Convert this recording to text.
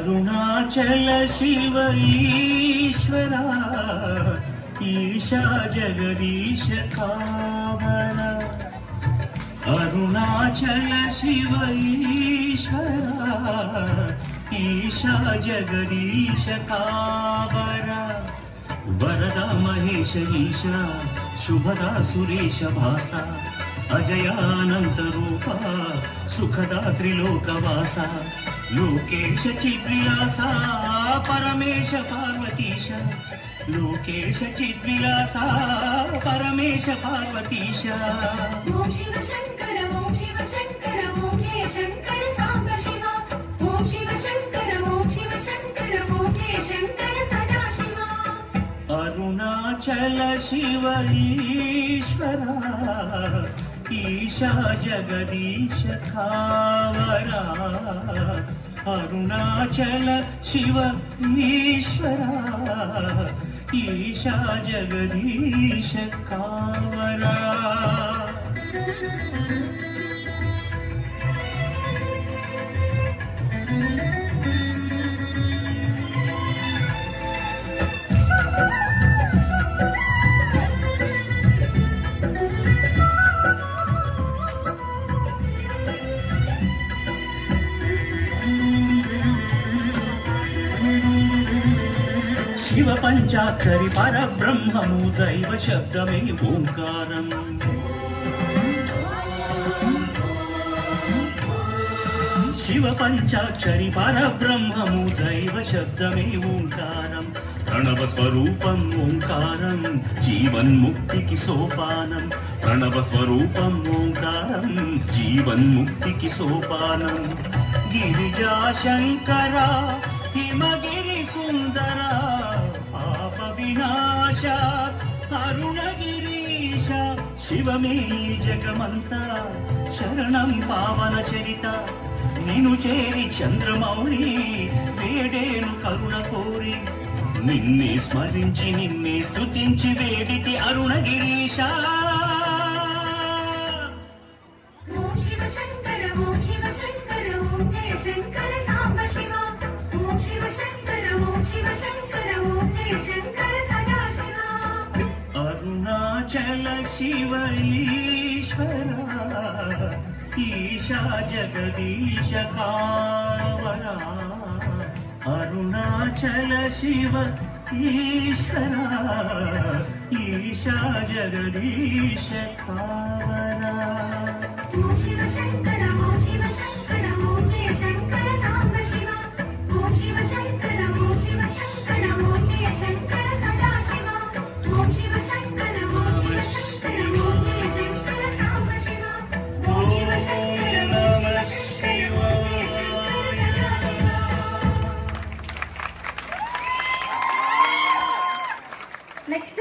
अरुणाचल शिव ईश्वरा ईशा जगदीश कावरा अरुणाचल शिव ईश्वरा ईशा जगदीश कावरा वरदा महेश ईशा शुभदा सुरेश भासा अजयानंत रूपा सुखदा त्रिलोकवासा लोकेश चिद्विलासा परमेश पार्वतीश लोकेश चिद्विलासा परमेश पार्वतीश ओम शिव शंकर ओम शिव शंकर ओम जय शंकर सांब शिवा ओम शिव शंकर ओम शिव शंकर ओम जय शंकर सदा शिवा अरुणाचल शिव ईश्वरा ईशा जगदीश कावरा अरुणाचल शिव ईश्वरा ईशा जगदीश कावरा शिव पंचाक्षरी परब्रह्ममु दैव शब्दमे ओंकारम् शिव पंचाक्षरी परब्रह्ममु दैव शब्दमे ओंकारम् प्रणव स्वरूपम् ओंकारम् जीवन्मुक्तिकी सोपानम् प्रणव स्वरूपम् ओंकारम् जीवन्मुक्तिकी सोपानम् गिरिजा शंकरा हिमगिरि सुंदरा पाप विनाश अरुणगिरीश शिवमे जगमंता शरणं पावन चरित निनु चेरि चंद्रमौळि वेडेनु करुण कोरि निन्ने स्मरिंचि निन्ने स्तुतिंचि वेडिति अरुणगिरीश ओम शिव शंकर ओम शिव शंकर ओम जय शंकर सांब शिवा ओम शिव शंकर ओम शिव शंकर ओम जय शंकर सदा शिवा अरुणाचल शिव ईश्वरा ईशा जगदीश कावरा अरुणाचल शिव ईश्वरा ईशा जगदीश कावरा ओम शिव शंकर ओम शिव शंकर ओम जय शंकर सांब शिवा ओम शिव शंकर ओम शिव शंकर ओम जय शंकर सदा शिवा ओम शिव शंकर ओम शिव शंकर ओम जय शंकर सांब शिवा ओम शिव शंकर ओम शिव शंकर नेक्स्ट